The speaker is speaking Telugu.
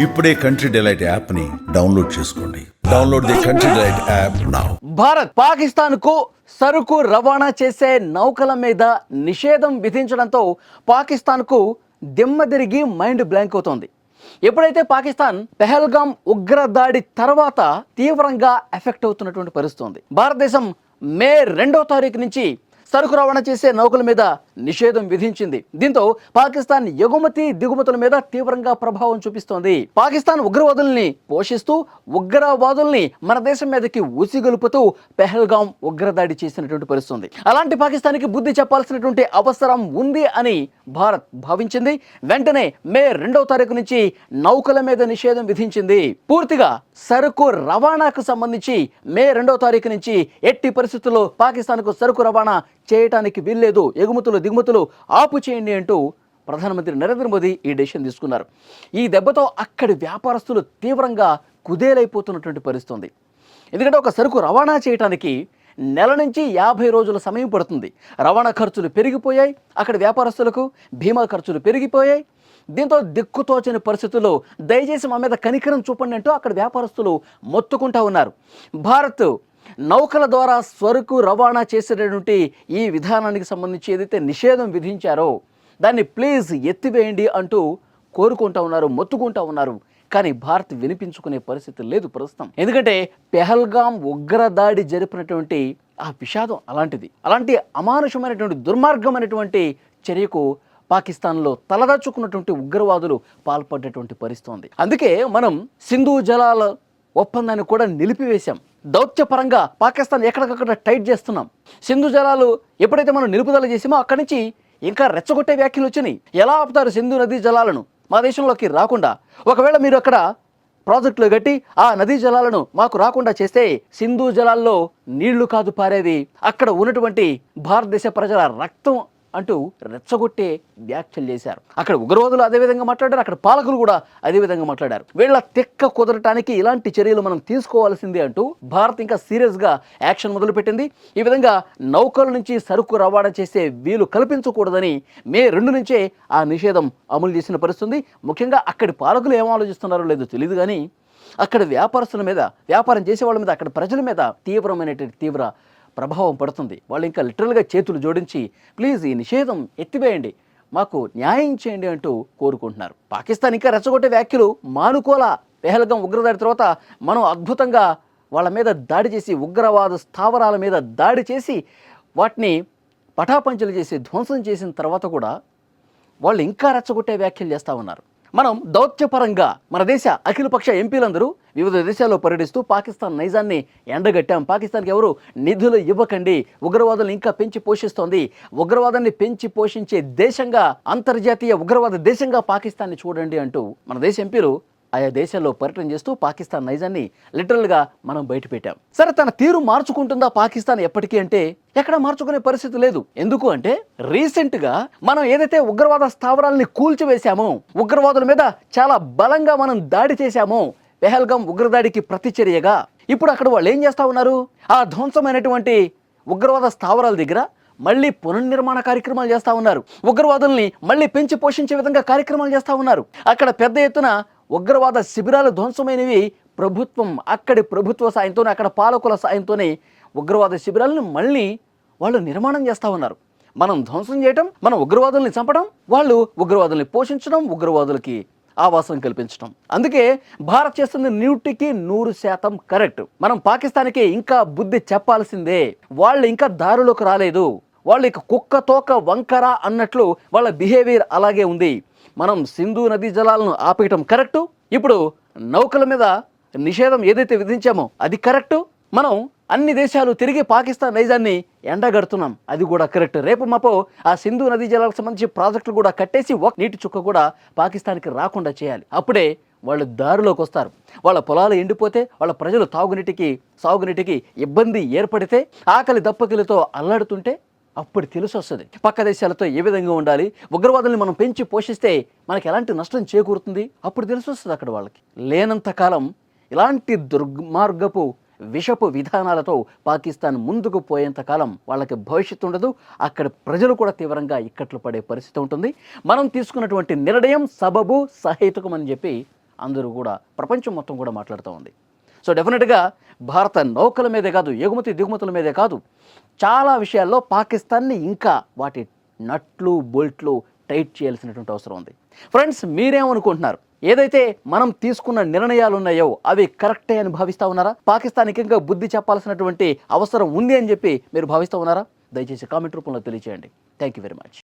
ఇప్పుడే కంట్రీ డిలైట్ యాప్ ని డౌన్లోడ్ చేసుకోండి. Download the country delight app now. Bharat Pakistan కు సరుకు రవాణా చేసే నౌకల మీద నిషేధం విధించడంతో పాకిస్తాన్ కు దిమ్మ తిరిగి మైండ్ బ్లాంక్ అవుతోంది. ఎప్పుడైతే పాకిస్తాన్ పెహల్గాం ఉగ్రదాడి తర్వాత తీవ్రంగా ఎఫెక్ట్ అవుతున్నటువంటి పరిస్థితి. భారతదేశం మే 2వ తారీఖు నుంచి సరుకు రవాణా చేసే నౌకల మీద నిషేధం విధించింది. దీంతో పాకిస్తాన్ ఎగుమతి దిగుమతుల మీద తీవ్రంగా ప్రభావం చూపిస్తోంది. పాకిస్తాన్ ఉగ్రవాదుల్ని పోషిస్తూ ఉగ్రవాదుల్ని మన దేశం మీదకి ఉసిగొలుపుతూ పెహల్గాం ఉగ్రదాడి చేసినటువంటి పరిస్థితి. అలాంటి పాకిస్తాన్కి బుద్ధి చెప్పాల్సినటువంటి అవసరం ఉంది అని భారత్ భావించింది. వెంటనే మే 2వ తారీఖు నుంచి నౌకల మీద నిషేధం విధించింది. పూర్తిగా సరుకు రవాణాకు సంబంధించి మే 2వ తారీఖు నుంచి ఎట్టి పరిస్థితుల్లో పాకిస్తాన్కు సరుకు రవాణా చేయటానికి వీల్లేదు, ఎగుమతులు దిగుమతులు ఆపు చేయండి అంటూ ప్రధానమంత్రి నరేంద్ర మోదీ ఈ డెసిషన్ తీసుకున్నారు. ఈ దెబ్బతో అక్కడి వ్యాపారస్తులు తీవ్రంగా కుదేలైపోతున్నటువంటి పరిస్థితి. ఎందుకంటే ఒక సరుకు రవాణా చేయడానికి నెల నుంచి 50 రోజుల సమయం పడుతుంది. రవాణా ఖర్చులు పెరిగిపోయాయి, అక్కడ వ్యాపారస్తులకు బీమా ఖర్చులు పెరిగిపోయాయి. దీంతో దిక్కుతోచని పరిస్థితుల్లో దయచేసి మా మీద కనికరం చూపండి అంటూ అక్కడ వ్యాపారస్తులు మొత్తుకుంటా ఉన్నారు. భారత్ నౌకల ద్వారా సరుకు రవాణా చేసేటటువంటి ఈ విధానానికి సంబంధించి ఏదైతే నిషేధం విధించారో దాన్ని ప్లీజ్ ఎత్తివేయండి అంటూ కోరుకుంటా ఉన్నారు, మొత్తుకుంటా ఉన్నారు. కానీ భారత్ వినిపించుకునే పరిస్థితి లేదు ప్రస్తుతం. ఎందుకంటే పెహల్గాం ఉగ్రదాడి జరిపినటువంటి ఆ విషాదం అలాంటిది. అలాంటి అమానుషమైనటువంటి దుర్మార్గమైనటువంటి చర్యకు పాకిస్తాన్లో తలదాచుకున్నటువంటి ఉగ్రవాదులు పాల్పడ్డటువంటి పరిస్థితి. అందుకే మనం సింధు జలాల ఒప్పందాన్ని కూడా నిలిపివేశాం. దౌత్యపరంగా పాకిస్తాన్ ఎక్కడికక్కడ టైట్ చేస్తున్నాం. సింధు జలాలు ఎప్పుడైతే మనం నిలుపుదల చేసామో అక్కడి నుంచి ఇంకా రెచ్చగొట్టే వ్యాఖ్యలు వచ్చినాయి. ఎలా ఆపుతారు సింధు నదీ జలాలను మా దేశంలోకి రాకుండా? ఒకవేళ మీరు అక్కడ ప్రాజెక్టులు కట్టి ఆ నదీ జలాలను మాకు రాకుండా చేస్తే సింధు జలాల్లో నీళ్లు కాదు పారేది, అక్కడ ఉన్నటువంటి భారతదేశ ప్రజల రక్తం అంటూ రెచ్చగొట్టే వ్యాఖ్యలు చేశారు. అక్కడ ఉగ్రవాదులు అదేవిధంగా మాట్లాడారు, అక్కడ పాలకులు కూడా అదేవిధంగా మాట్లాడారు. వీళ్ళ తెక్క కుదరటానికి ఇలాంటి చర్యలు మనం తీసుకోవాల్సిందే అంటూ భారత్ ఇంకా సీరియస్గా యాక్షన్ మొదలుపెట్టింది. ఈ విధంగా నౌకల నుంచి సరుకు రవాణా చేసే వీలు కల్పించకూడదని మే 2 నుంచే ఆ నిషేధం అమలు చేసిన పరిస్థితి. ముఖ్యంగా అక్కడి పాలకులు ఏం ఆలోచిస్తున్నారో లేదో తెలియదు, కానీ అక్కడ వ్యాపారస్తుల మీద, వ్యాపారం చేసే వాళ్ళ మీద, అక్కడ ప్రజల మీద తీవ్ర ప్రభావం పడుతుంది. వాళ్ళు ఇంకా లిటరల్గా చేతులు జోడించి ప్లీజ్ ఈ నిషేధం ఎత్తివేయండి, మాకు న్యాయం చేయండి అంటూ కోరుకుంటున్నారు. పాకిస్తాన్ ఇంకా రెచ్చగొట్టే వ్యాఖ్యలు మానుకోలా. పెహల్గాం ఉగ్రదాడి తర్వాత మనం అద్భుతంగా వాళ్ళ మీద దాడి చేసి, ఉగ్రవాద స్థావరాల మీద దాడి చేసి వాటిని పటాపంచలు చేసి ధ్వంసం చేసిన తర్వాత కూడా వాళ్ళు ఇంకా రెచ్చగొట్టే వ్యాఖ్యలు చేస్తూ ఉన్నారు. మనం దౌత్యపరంగా మన దేశ అఖిలపక్ష ఎంపీలందరూ వివిధ దేశాల్లో పర్యటిస్తూ పాకిస్తాన్ నైజాన్ని ఎండగట్టాం. పాకిస్తాన్కి ఎవరు నిధులు ఇవ్వకండి, ఉగ్రవాదులను ఇంకా పెంచి పోషిస్తోంది, ఉగ్రవాదాన్ని పెంచి పోషించే దేశంగా, అంతర్జాతీయ ఉగ్రవాద దేశంగా పాకిస్తాన్ని చూడండి అంటూ మన దేశ ఎంపీలు ఆయా దేశాల్లో పర్యటన చేస్తూ పాకిస్తాన్ నైజాన్ని లిటరల్గా మనం బయటపెట్టాం. సరే, తన తీరు మార్చుకుంటుందా పాకిస్తాన్ ఎప్పటికీ అంటే ఎక్కడ మార్చుకునే పరిస్థితి లేదు. ఎందుకు అంటే రీసెంట్గా మనం ఏదైతే ఉగ్రవాద స్థావరాలని కూల్చివేశామో, ఉగ్రవాదుల మీద చాలా బలంగా మనం దాడి చేశామో పెహల్గాం ఉగ్రదాడికి ప్రతిచర్యగా, ఇప్పుడు అక్కడ వాళ్ళు ఏం చేస్తూ ఉన్నారు? ఆ ధ్వంసమైనటువంటి ఉగ్రవాద స్థావరాల దగ్గర మళ్ళీ పునర్నిర్మాణ కార్యక్రమాలు చేస్తూ ఉన్నారు. ఉగ్రవాదుల్ని మళ్ళీ పెంచి పోషించే విధంగా కార్యక్రమాలు చేస్తూ ఉన్నారు. అక్కడ పెద్ద ఎత్తున ఉగ్రవాద శిబిరాలు ధ్వంసమైనవి ప్రభుత్వం, అక్కడి ప్రభుత్వ సాయంతోనే, అక్కడ పాలకుల సాయంతోనే ఉగ్రవాద శిబిరాలను మళ్ళీ వాళ్ళు నిర్మాణం చేస్తూ ఉన్నారు. మనం ధ్వంసం చేయటం, మనం ఉగ్రవాదుల్ని చంపడం, వాళ్ళు ఉగ్రవాదుల్ని పోషించడం, ఉగ్రవాదులకి ఆవాసం కల్పించడం. అందుకే భారత్ చేస్తుంది 100% కరెక్ట్. మనం పాకిస్తాన్కి ఇంకా బుద్ధి చెప్పాల్సిందే. వాళ్ళు ఇంకా దారిలోకి రాలేదు, వాళ్ళు ఇక కుక్క తోక వంకర అన్నట్లు వాళ్ళ బిహేవియర్ అలాగే ఉంది. మనం సింధు నదీ జలాలను ఆపేయటం కరెక్టు, ఇప్పుడు నౌకల మీద నిషేధం ఏదైతే విధించామో అది కరెక్టు, మనం అన్ని దేశాలు తిరిగి పాకిస్తాన్ నైజాన్ని ఎండగడుతున్నాం, అది కూడా కరెక్ట్. రేపు మాపో ఆ సింధు నదీ జలాలకు సంబంధించి ప్రాజెక్టులు కూడా కట్టేసి ఒక నీటి చుక్క కూడా పాకిస్తాన్కి రాకుండా చేయాలి. అప్పుడే వాళ్ళు దారిలోకి వస్తారు. వాళ్ళ పొలాలు ఎండిపోతే, వాళ్ళ ప్రజలు సాగునీటికి ఇబ్బంది ఏర్పడితే, ఆకలి దప్పకిలతో అల్లాడుతుంటే అప్పుడు తెలిసి వస్తుంది పక్క దేశాలతో ఏ విధంగా ఉండాలి, ఉగ్రవాదుల్ని మనం పెంచి పోషిస్తే మనకి ఎలాంటి నష్టం చేకూరుతుంది, అప్పుడు తెలిసి వస్తుంది అక్కడ వాళ్ళకి. లేనంత కాలం ఇలాంటి దుర్మార్గపు విషపు విధానాలతో పాకిస్తాన్ ముందుకు పోయేంతకాలం వాళ్ళకి భవిష్యత్తు ఉండదు. అక్కడ ప్రజలు కూడా తీవ్రంగా ఇక్కట్లు పడే పరిస్థితి ఉంటుంది. మనం తీసుకున్నటువంటి నిర్ణయం సబబు సహేతుకం అని చెప్పి అందరూ కూడా ప్రపంచం మొత్తం కూడా మాట్లాడుతూ ఉంది. సో డెఫినెట్గా భారత నౌకల మీదే కాదు, ఎగుమతి దిగుమతుల మీదే కాదు, చాలా విషయాల్లో పాకిస్తాన్ని ఇంకా వాటి నట్లు బోల్ట్లు టైట్ చేయాల్సినటువంటి అవసరం ఉంది. ఫ్రెండ్స్, మీరేమనుకుంటున్నారు? ఏదైతే మనం తీసుకున్న నిర్ణయాలు ఉన్నాయో అవి కరెక్టే అని భావిస్తూ ఉన్నారా? పాకిస్తాన్కి ఇంకా బుద్ధి చెప్పాల్సినటువంటి అవసరం ఉంది అని చెప్పి మీరు భావిస్తూ ఉన్నారా? దయచేసి కామెంట్ రూపంలో తెలియజేయండి. Thank you very much.